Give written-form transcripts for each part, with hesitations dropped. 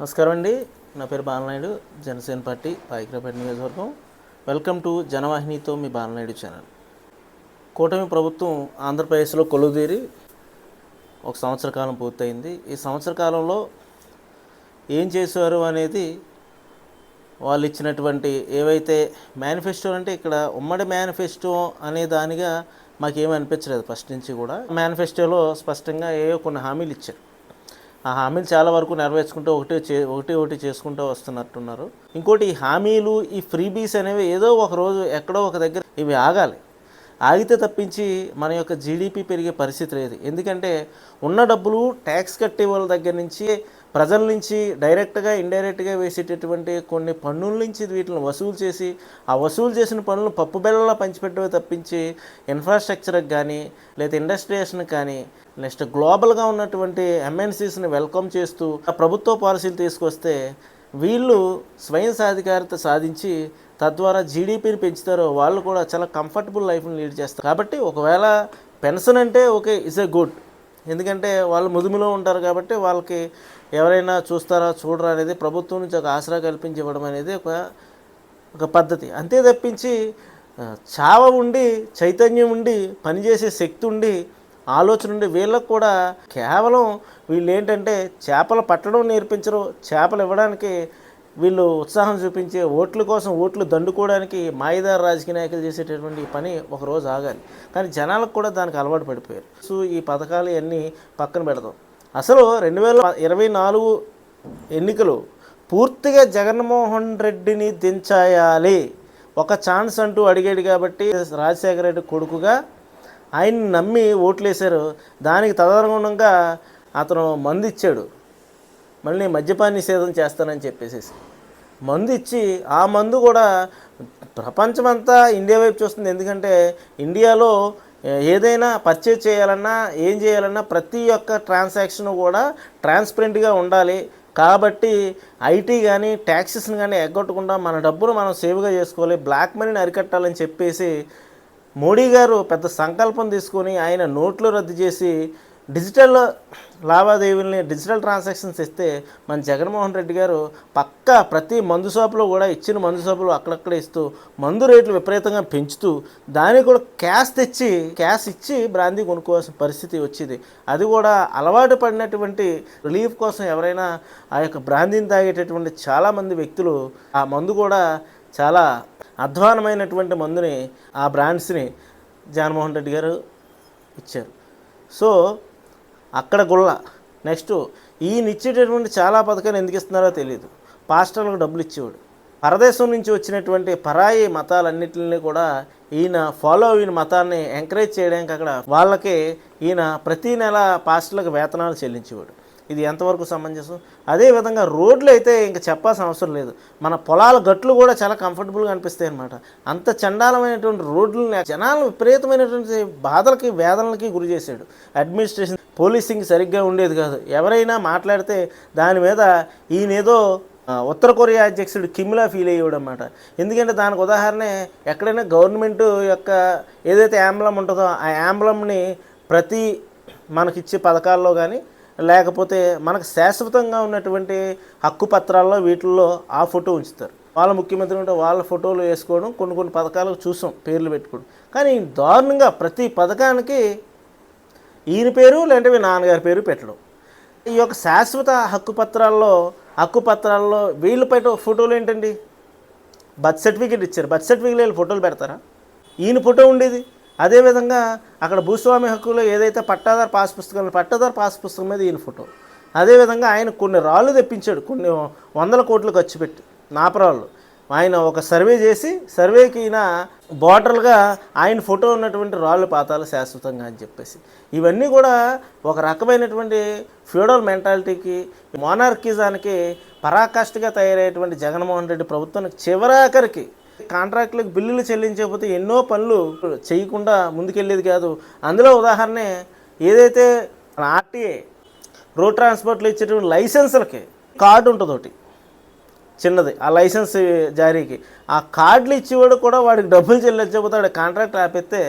నమస్కారం అండి. నా పేరు బాలనాయుడు, జనసేన పార్టీ పాయకరాపేట నియోజకవర్గం. వెల్కమ్ టు జనవాహినితో మీ బాలనాయుడు ఛానల్. కూటమి ప్రభుత్వం ఆంధ్రప్రదేశ్లో కొలువుదీరి ఒక సంవత్సర కాలం పూర్తయింది. ఈ సంవత్సర కాలంలో ఏం చేశారు అనేది వాళ్ళు ఇచ్చినటువంటి ఏవైతే మేనిఫెస్టో, అంటే ఇక్కడ ఉమ్మడి మేనిఫెస్టో అనే దానిగా మాకేమీ అనిపించలేదు. ఫస్ట్ నుంచి కూడా మేనిఫెస్టోలో స్పష్టంగా ఏవో కొన్ని హామీలు ఇచ్చారు. ఆ హామీలు చాలా వరకు నెరవేర్చుకుంటూ ఒకటి చేసుకుంటూ వస్తున్నట్టున్నారు. ఇంకోటి, ఈ హామీలు, ఈ ఫ్రీబీస్ అనేవి ఏదో ఒక రోజు ఎక్కడో ఒక దగ్గర ఇవి ఆగాలి. ఆగితే తప్పించి మన యొక్క జీడిపి పెరిగే పరిస్థితి లేదు. ఎందుకంటే ఉన్న డబ్బులు ట్యాక్స్ కట్టే వాళ్ళ దగ్గర నుంచి, ప్రజల నుంచి డైరెక్ట్గా ఇండైరెక్ట్గా వేసేటటువంటి కొన్ని పన్నుల నుంచి వీటిని వసూలు చేసి, ఆ వసూలు చేసిన పన్నులు పప్పు బెల్లంలా పంచిపెట్టవే తప్పించి ఇన్ఫ్రాస్ట్రక్చర్కి కానీ, లేదా ఇండస్ట్రియేషన్కి కానీ, నెక్స్ట్ గ్లోబల్గా ఉన్నటువంటి ఎంఎన్సీస్ని వెల్కమ్ చేస్తూ ప్రభుత్వ పాలసీలు తీసుకొస్తే వీళ్ళు స్వయం సాధికారత సాధించి తద్వారా జీడిపిని పెంచుతారో వాళ్ళు కూడా చాలా కంఫర్టబుల్ లైఫ్ని లీడ్ చేస్తారు. కాబట్టి ఒకవేళ పెన్షన్ అంటే ఓకే, ఇస్ ఏ గుడ్. ఎందుకంటే వాళ్ళు ముదుములో ఉంటారు కాబట్టి వాళ్ళకి ఎవరైనా చూస్తారా చూడరా అనేది ప్రభుత్వం నుంచి ఒక ఆసరా కల్పించి ఇవ్వడం అనేది ఒక పద్ధతి. అంతే తప్పించి చావ ఉండి, చైతన్యం ఉండి, పనిచేసే శక్తి ఉండి, ఆలోచన ఉండి వీళ్ళకు కూడా కేవలం వీళ్ళు ఏంటంటే చేపలు పట్టడం నేర్పించరు, చేపలు ఇవ్వడానికి వీళ్ళు ఉత్సాహం చూపించే ఓట్ల కోసం ఓట్లు దండుకోవడానికి మాయదార రాజకీయ నాయకులు చేసేటటువంటి పని ఒకరోజు ఆగాలి. కానీ జనాలకు కూడా దానికి అలవాటు పడిపోయారు. సో ఈ పథకాలు ఇవన్నీ పక్కన పెడదాం. అసలు 2024 ఎన్నికలు పూర్తిగా జగన్మోహన్ రెడ్డిని దించాయాలి, ఒక ఛాన్స్ అంటూ అడిగాడు కాబట్టి రాజశేఖర రెడ్డి కొడుకుగా ఆయన్ని నమ్మి ఓట్లేశారు. దానికి తదనుగుణంగా అతను మందు ఇచ్చాడు. మళ్ళీ మద్యపాన నిషేధం చేస్తానని చెప్పేసి మందు ఇచ్చి, ఆ మందు కూడా ప్రపంచమంతా ఇండియా వైపు చూస్తుంది. ఎందుకంటే ఇండియాలో ఏదైనా పర్చేజ్ చేయాలన్నా, ఏం చేయాలన్నా ప్రతి ఒక్క ట్రాన్సాక్షన్ కూడా ట్రాన్స్పరెంట్గా ఉండాలి. కాబట్టి ఐటీ కానీ ట్యాక్సెస్ని కానీ ఎగ్గొట్టకుండా మన డబ్బును మనం సేవ్గా చేసుకోవాలి, బ్లాక్ మనీని అరికట్టాలని చెప్పేసి మోడీ గారు పెద్ద సంకల్పం తీసుకొని ఆయన నోట్లు రద్దు చేసి డిజిటల్ లావాదేవీలని, డిజిటల్ ట్రాన్సాక్షన్స్ ఇస్తే మన జగన్మోహన్ రెడ్డి గారు పక్కా ప్రతి మందు షాపులో కూడా ఇచ్చిన మందు షాపులు అక్కడక్కడ ఇస్తూ మందు రేట్లు విపరీతంగా పెంచుతూ దానికి కూడా క్యాష్ ఇచ్చి బ్రాందీ కొనుక్కోవాల్సిన పరిస్థితి వచ్చింది. అది కూడా అలవాటు పడినటువంటి రిలీఫ్ కోసం ఎవరైనా ఆ యొక్క బ్రాందీని తాగేటటువంటి చాలామంది వ్యక్తులు ఆ మందు కూడా చాలా అధ్వానమైనటువంటి మందుని, ఆ బ్రాండ్స్ని జగన్మోహన్ రెడ్డి గారు ఇచ్చారు. సో అక్కడ గుళ్ళ నెక్స్ట్ ఈయన ఇచ్చేటటువంటి చాలా పథకాలు ఎందుకు ఇస్తున్నారో తెలియదు. పాస్టర్లకు డబ్బులు ఇచ్చేవాడు. పరదేశం నుంచి వచ్చినటువంటి పరాయి మతాలన్నింటినీ కూడా ఈయన ఫాలో అయిన మతాన్ని ఎంకరేజ్ చేయడానికి అక్కడ వాళ్ళకి ఈయన ప్రతీ నెల పాస్టర్లకు వేతనాలు చెల్లించేవాడు. ఇది ఎంతవరకు సమంజసం? అదేవిధంగా రోడ్లు అయితే ఇంకా చెప్పాల్సిన అవసరం లేదు. మన పొలాల గట్లు కూడా చాలా కంఫర్టబుల్గా అనిపిస్తాయి అన్నమాట. అంత చండాలమైనటువంటి రోడ్లని జనాలను విపరీతమైనటువంటి బాధలకి, వేదనలకి గురి చేశాడు. అడ్మినిస్ట్రేషన్, పోలీసింగ్ సరిగ్గా ఉండేది కాదు. ఎవరైనా మాట్లాడితే దాని మీద ఈయనేదో ఉత్తర కొరియా అధ్యక్షుడు కిమ్లా ఫీల్ అయ్యేవాడు అన్నమాట. ఎందుకంటే దానికి ఉదాహరణ, ఎక్కడైనా గవర్నమెంట్ యొక్క ఏదైతే యాంబ్లం ఉంటుందో ఆ యాంబ్లంని ప్రతి మనకిచ్చే పథకాల్లో కానీ, లేకపోతే మనకు శాశ్వతంగా ఉన్నటువంటి హక్కు పత్రాల్లో వీటిల్లో ఆ ఫోటో ఉంచుతారు. వాళ్ళ ముఖ్యమంత్రి ఉంటే వాళ్ళ ఫోటోలు వేసుకోవడం, కొన్ని పథకాలకు చూసాం పేర్లు పెట్టుకోవడం. కానీ దారుణంగా ప్రతి పథకానికి ఈయన పేరు లేదంటే మీ నాన్నగారి పేరు పెట్టడం. ఈ యొక్క శాశ్వత హక్కు పత్రాల్లో వీళ్ళు పెట్ట ఫోటోలు ఏంటండి? బర్త్ సర్టిఫికేట్ ఇచ్చారు, బర్త్ సర్టిఫికేట్ వీళ్ళు ఫోటోలు పెడతారా? ఈయన ఫోటో ఉండేది. అదేవిధంగా అక్కడ భూస్వామి హక్కులో ఏదైతే పట్టాదారు పాస్ పుస్తకం మీద ఈయన ఫోటో. అదేవిధంగా ఆయన కొన్ని రాళ్ళు తెప్పించాడు, కొన్ని 100 కోట్లు ఖర్చు పెట్టి నాపరాళ్ళు. ఆయన ఒక సర్వే చేసి, సర్వేకి ఈయన బోర్డర్గా ఆయన ఫోటో ఉన్నటువంటి రాళ్ళు పాతాలు శాశ్వతంగా అని చెప్పేసి, ఇవన్నీ కూడా ఒక రకమైనటువంటి ఫ్యూడల్ మెంటాలిటీకి, మోనార్కిజానికి పరాకాష్ఠగా తయారయ్యేటువంటి జగన్మోహన్ రెడ్డి ప్రభుత్వానికి చివరాఖరికి కాంట్రాక్టులకు బిల్లులు చెల్లించకపోతే ఎన్నో పనులు చేయకుండా ముందుకెళ్ళేది కాదు. అందులో ఉదాహరణే ఏదైతే ఆర్టీఏ రోడ్ ట్రాన్స్పోర్ట్లో ఇచ్చేటువంటి లైసెన్సులకి కార్డు ఉంటుంది ఒకటి చిన్నది, ఆ లైసెన్స్ జారీకి ఆ కార్డులు ఇచ్చేవాడు కూడా వాడికి డబ్బులు చెల్లించకపోతే వాడి కాంట్రాక్ట్ ఆపేస్తే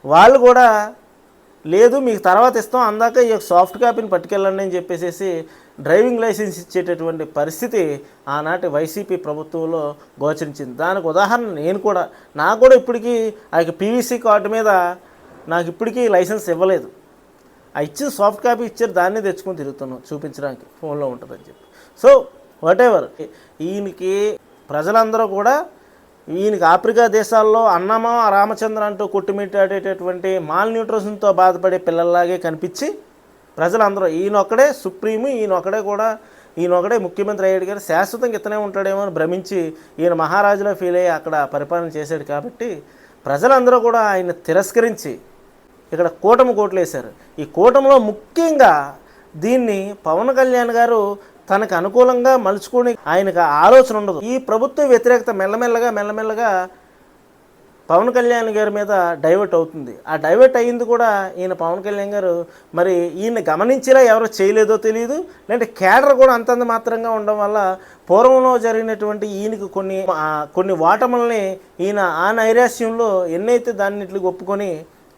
వాళ్ళు కూడా లేదు మీకు తర్వాత ఇస్తాం, అందాక ఈ సాఫ్ట్ కాపీని పట్టుకెళ్ళండి అని చెప్పేసి డ్రైవింగ్ లైసెన్స్ ఇచ్చేటటువంటి పరిస్థితి ఆనాటి వైసీపీ ప్రభుత్వంలో గోచరించింది. దానికి ఉదాహరణ నాకు కూడా ఇప్పటికీ ఆ పీవీసీ కార్డు మీద నాకు ఇప్పటికీ లైసెన్స్ ఇవ్వలేదు. ఆ ఇచ్చిన సాఫ్ట్ కాపీ ఇచ్చారు, దాన్నే తెచ్చుకొని తిరుగుతున్నాం చూపించడానికి, ఫోన్లో ఉంటుందని చెప్పి. సో వాటెవర్, ఈయనకి ప్రజలందరూ కూడా ఈయనకి ఆఫ్రికా దేశాల్లో అన్నమా రామచంద్ర అంటూ కొట్టుమిట్టాడేటటువంటి మాల్ న్యూట్రిషన్తో బాధపడే పిల్లల్లాగే కనిపించి ప్రజలందరూ ఈయనొక్కడే సుప్రీము, ఈయనొక్కడే ముఖ్యమంత్రి అయ్యాడు కానీ శాశ్వతంగా ఇతనే ఉంటాడేమో అని భ్రమించి ఈయన మహారాజులో ఫీల్ అయ్యి అక్కడ పరిపాలన చేశాడు. కాబట్టి ప్రజలందరూ కూడా ఆయన తిరస్కరించి ఇక్కడ కూటమి కోట్లేశారు. ఈ కూటమిలో ముఖ్యంగా దీన్ని పవన్ కళ్యాణ్ గారు తనకు అనుకూలంగా మలుచుకొని ఆయనకు ఆలోచన ఉండదు. ఈ ప్రభుత్వ వ్యతిరేకత మెల్లమెల్లగా పవన్ కళ్యాణ్ గారి మీద డైవర్ట్ అవుతుంది. ఆ డైవర్ట్ అయ్యింది కూడా ఈయన పవన్ కళ్యాణ్ గారు మరి ఈయన గమనించేలా ఎవరో చేయలేదో తెలియదు, లేదంటే కేడర్ కూడా అంతంత మాత్రంగా ఉండడం వల్ల పూర్వంలో జరిగినటువంటి ఈయనకు కొన్ని ఓటములని ఈయన ఆ నైరాశ్యంలో ఎన్నైతే దాన్నిటికి ఒప్పుకొని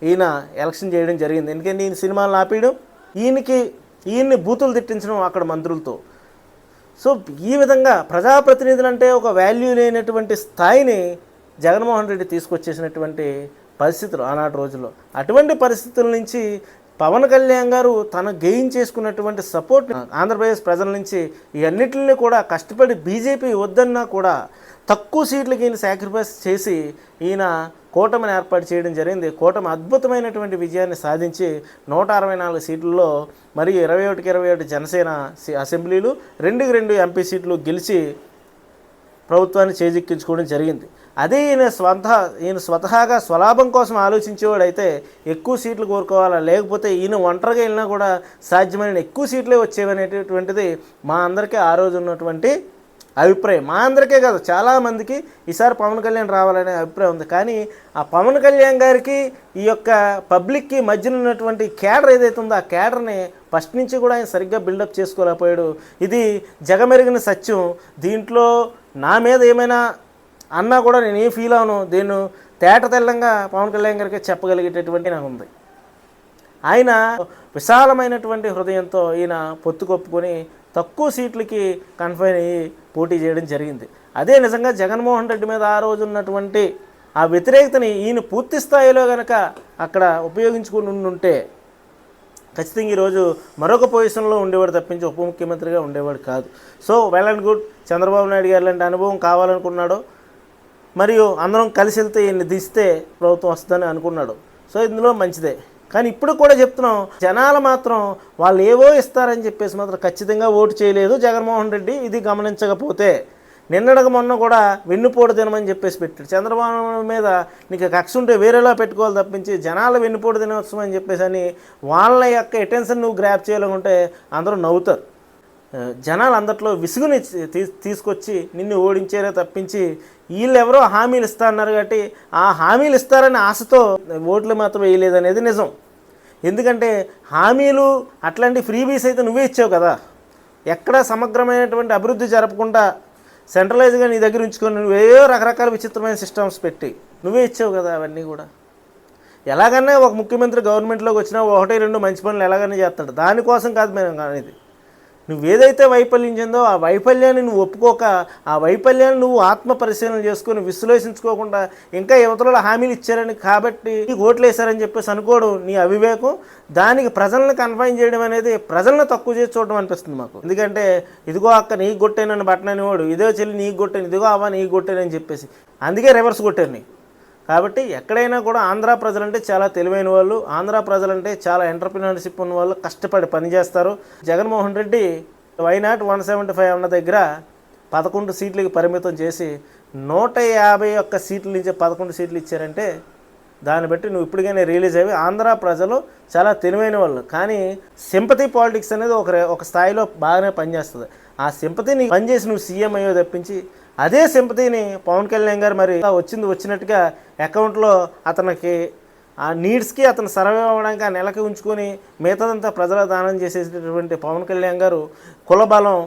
ఈయన ఎలక్షన్ చేయడం జరిగింది. ఎందుకంటే ఈయన సినిమాలు ఆపేయడం, ఈయన్ని బూతులు తిట్టించడం అక్కడ మంత్రులతో. సో ఈ విధంగా ప్రజాప్రతినిధులు అంటే ఒక వాల్యూ లేనటువంటి స్థాయిని జగన్మోహన్ రెడ్డి తీసుకొచ్చేసినటువంటి పరిస్థితులు ఆనాటి రోజుల్లో. అటువంటి పరిస్థితుల నుంచి పవన్ కళ్యాణ్ గారు తను గెయిన్ చేసుకున్నటువంటి సపోర్ట్ ఆంధ్రప్రదేశ్ ప్రజల నుంచి ఇవన్నిటిని కూడా కష్టపడి బీజేపీ వద్దన్నా కూడా తక్కువ సీట్లకి ఈయన సాక్రిఫైస్ చేసి ఈయన కూటమిని ఏర్పాటు చేయడం జరిగింది. కూటమి అద్భుతమైనటువంటి విజయాన్ని సాధించి 164 సీట్లలో మరి 21కి 21 జనసేన అసెంబ్లీలు, 2కి 2 ఎంపీ సీట్లు గెలిచి ప్రభుత్వాన్ని చేజిక్కించుకోవడం జరిగింది. అదే ఈయన స్వతహాగా స్వలాభం కోసం ఆలోచించేవాడైతే ఎక్కువ సీట్లు కోరుకోవాలా, లేకపోతే ఈయన ఒంటరిగా వెళ్ళినా కూడా సాధ్యమైన ఎక్కువ సీట్లే వచ్చేవనేటటువంటిది మా అందరికీ ఆ రోజు ఉన్నటువంటి అభిప్రాయం. మా అందరికీ కాదు, చాలామందికి ఈసారి పవన్ కళ్యాణ్ రావాలనే అభిప్రాయం ఉంది. కానీ ఆ పవన్ కళ్యాణ్ గారికి ఈ యొక్క పబ్లిక్కి మధ్యన ఉన్నటువంటి కేడర్ ఏదైతే ఉందో ఆ కేడర్ని ఫస్ట్ నుంచి కూడా ఆయన సరిగ్గా బిల్డప్ చేసుకోలేకపోయాడు. ఇది జగమెరిగిన సత్యం. దీంట్లో నా మీద ఏమైనా అన్నా కూడా నేను ఏం ఫీల్ అవను, దీన్ని తేట తెల్లంగా పవన్ కళ్యాణ్ గారికి చెప్పగలిగేటటువంటి నాకు ఉంది. ఆయన విశాలమైనటువంటి హృదయంతో ఈయన పొత్తుకొప్పుకొని తక్కువ సీట్లకి కన్ఫైన్ అయ్యి పోటీ చేయడం జరిగింది. అదే నిజంగా జగన్మోహన్ రెడ్డి మీద ఆ రోజు ఉన్నటువంటి ఆ వ్యతిరేకతని ఈయన పూర్తి స్థాయిలో కనుక అక్కడ ఉపయోగించుకుని ఉంటే ఖచ్చితంగా ఈరోజు మరొక పొజిషన్లో ఉండేవాడు తప్పించి ఉప ముఖ్యమంత్రిగా ఉండేవాడు కాదు. So well and good, Chandrababu Naidu గారు లాంటి అనుభవం కావాలనుకున్నాడు, మరియు అందరం కలిసి వెళ్తే ఈయన్ని దిస్తే ప్రభుత్వం వస్తుందని అనుకున్నాడు. సో ఇందులో మంచిదే. కానీ ఇప్పుడు కూడా చెప్తున్నాం, జనాలు మాత్రం వాళ్ళు ఏవో ఇస్తారని చెప్పేసి మాత్రం ఖచ్చితంగా ఓటు చేయలేదు జగన్మోహన్ రెడ్డి. ఇది గమనించకపోతే నిన్నడక మొన్న కూడా వెన్నుపోటు తినమని చెప్పేసి పెట్టాడు. చంద్రబాబు మీద నీకు కక్ష ఉంటే వేరేలా పెట్టుకోవాలి తప్పించి జనాలు వెన్నుపోటు తినవచ్చం అని చెప్పేసి అని వాళ్ళ యొక్క అటెన్షన్ నువ్వు గ్రాప్ చేయాలనుకుంటే అందరూ నవ్వుతారు. జనాలు అందట్లో విసుగుని తీసుకొచ్చి నిన్ను ఓడించారే తప్పించి వీళ్ళు ఎవరో హామీలు ఇస్తా అన్నారు కాబట్టి ఆ హామీలు ఇస్తారనే ఆశతో ఓట్లు మాత్రం వేయలేదనేది నిజం. ఎందుకంటే హామీలు అట్లాంటి ఫ్రీబీస్ అయితే నువ్వే ఇచ్చావు కదా. ఎక్కడ సమగ్రమైనటువంటి అభివృద్ధి జరపకుండా సెంట్రలైజ్గా నీ దగ్గర ఉంచుకొని నువ్వేవో రకరకాల విచిత్రమైన సిస్టమ్స్ పెట్టి నువ్వే ఇచ్చావు కదా. అవన్నీ కూడా ఎలాగన్నా ఒక ముఖ్యమంత్రి గవర్నమెంట్లోకి వచ్చినా 1-2 మంచి పనులు ఎలాగైనా చేస్తాడు. దానికోసం కాదు మేము అనేది. నువ్వేదైతే వైఫల్యం చెందో ఆ వైఫల్యాన్ని నువ్వు ఒప్పుకోక, ఆ వైఫల్యాన్ని నువ్వు ఆత్మ పరిశీలన చేసుకొని విశ్లేషించుకోకుండా ఇంకా యువతలో హామీలు ఇచ్చారని కాబట్టి ఓట్లు వేశారని చెప్పేసి అనుకోవడం నీ అవివేకం. దానికి ప్రజలను కన్ఫైన్ చేయడం అనేది ప్రజలను తక్కువ చేసి చూడడం అనిపిస్తుంది మాకు. ఎందుకంటే ఇదిగో అక్క నీకు కొట్టానని బట్టననివాడు, ఇదో చెల్లి నీకు కొట్టాను, ఇదిగో అవ్వ నీకు కొట్టానని చెప్పేసి అందుకే రివర్స్ కొట్టాను నీకు. కాబట్టి ఎక్కడైనా కూడా ఆంధ్ర ప్రజలంటే చాలా తెలివైన వాళ్ళు, ఆంధ్ర ప్రజలంటే చాలా ఎంటర్ప్రినర్షిప్ ఉన్న వాళ్ళు, కష్టపడి పనిచేస్తారు. జగన్మోహన్ రెడ్డి వైనాట్ 175 అన్న దగ్గర 11 సీట్లకి పరిమితం చేసి 151 సీట్ల నుంచి 11 సీట్లు ఇచ్చారంటే దాన్ని బట్టి నువ్వు ఇప్పటికైనా రిలీజ్ అయ్యి ఆంధ్ర ప్రజలు చాలా తెలివైన వాళ్ళు. కానీ సింపతి పాలిటిక్స్ అనేది ఒక స్థాయిలో బాగానే పనిచేస్తుంది. ఆ సింపతిని పనిచేసి నువ్వు సీఎం అయ్యో తప్పించి అదే సింపతిని పవన్ కళ్యాణ్ గారు మరి వచ్చినట్టుగా అకౌంట్లో అతనికి ఆ నీడ్స్కి అతను సర్వే అవ్వడానికి ఆ నెలకి ఉంచుకొని మిగతాదంతా ప్రజల దానం చేసేటటువంటి పవన్ కళ్యాణ్ గారు, కులబలం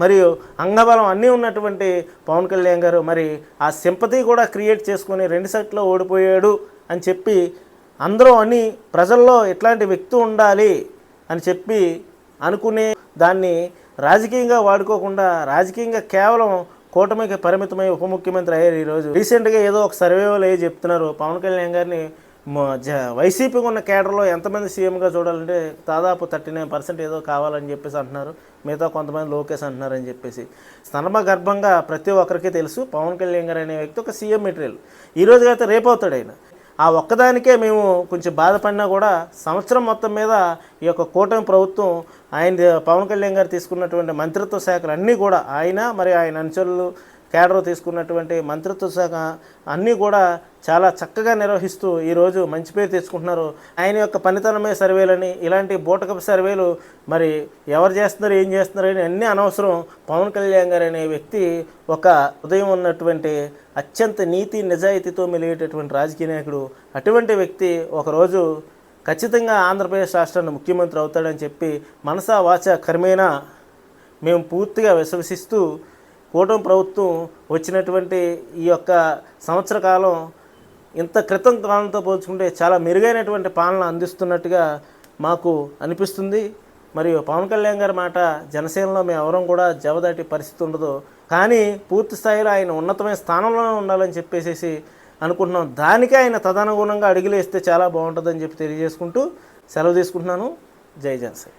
మరియు అంగబలం అన్నీ ఉన్నటువంటి పవన్ కళ్యాణ్ గారు మరి ఆ సింపతి కూడా క్రియేట్ చేసుకొని 2 సెట్లో ఓడిపోయాడు అని చెప్పి అందరూ అని ప్రజల్లో ఇట్లాంటి వ్యక్తి ఉండాలి అని చెప్పి అనుకునే దాన్ని రాజకీయంగా వాడుకోకుండా రాజకీయంగా కేవలం కూటమికి పరిమితమై ఉప ముఖ్యమంత్రి అయ్యారు. ఈరోజు రీసెంట్గా ఏదో ఒక సర్వేలో చెప్తున్నారు, పవన్ కళ్యాణ్ గారిని వైసీపీకి ఉన్న కేడర్లో ఎంతమంది సీఎంగా చూడాలంటే దాదాపు 39% ఏదో కావాలని చెప్పేసి అంటున్నారు. మిగతా కొంతమంది లోకేష్ అంటున్నారని చెప్పేసి గర్భంగా ప్రతి ఒక్కరికి తెలుసు పవన్ కళ్యాణ్ గారు అనే వ్యక్తి ఒక సీఎం మెటీరియల్. ఈరోజు అయితే రేపు అవుతాడు ఆయన. ఆ ఒక్కదానికే మేము కొంచెం బాధపడినా కూడా సంవత్సరం మొత్తం మీద ఈ యొక్క కూటమి ప్రభుత్వం పవన్ కళ్యాణ్ గారు తీసుకున్నటువంటి మంత్రిత్వ శాఖలు అన్నీ కూడా మరి ఆయన అనుచరులు కేడర్ తీసుకున్నటువంటి మంత్రిత్వ శాఖ అన్నీ కూడా చాలా చక్కగా నిర్వహిస్తూ ఈరోజు మంచి పేరు తెచ్చుకుంటున్నారు. ఆయన యొక్క పనితనమే సర్వేలని ఇలాంటి బూటకపు సర్వేలు మరి ఎవరు చేస్తున్నారు ఏం చేస్తున్నారు అని అన్నీ అనవసరం. పవన్ కళ్యాణ్ గారు అనే వ్యక్తి ఒక ఉదయం ఉన్నటువంటి అత్యంత నీతి నిజాయితీతో మెలిగేటటువంటి రాజకీయ నాయకుడు. అటువంటి వ్యక్తి ఒకరోజు ఖచ్చితంగా ఆంధ్రప్రదేశ్ రాష్ట్రాన్ని ముఖ్యమంత్రి అవుతాడని చెప్పి మనసా వాచ కర్మేనా మేము పూర్తిగా విశ్వసిస్తూ కూటమి ప్రభుత్వం వచ్చినటువంటి ఈ యొక్క సంవత్సర కాలం ఇంత క్రితం కాలంతో పోల్చుకుంటే చాలా మెరుగైనటువంటి పాలన అందిస్తున్నట్టుగా మాకు అనిపిస్తుంది. మరియు పవన్ కళ్యాణ్ గారి మాట జనసేనలో మేము ఎవరం కూడా జవదాటి పరిస్థితి ఉండదు, కానీ పూర్తి స్థాయిలో ఆయన ఉన్నతమైన స్థానంలోనే ఉండాలని చెప్పేసి అనుకుంటున్నాం. దానికే ఆయన తదనుగుణంగా అడుగులేస్తే చాలా బాగుంటుందని చెప్పి తెలియజేసుకుంటూ సెలవు తీసుకుంటున్నాను. జై జనసేన.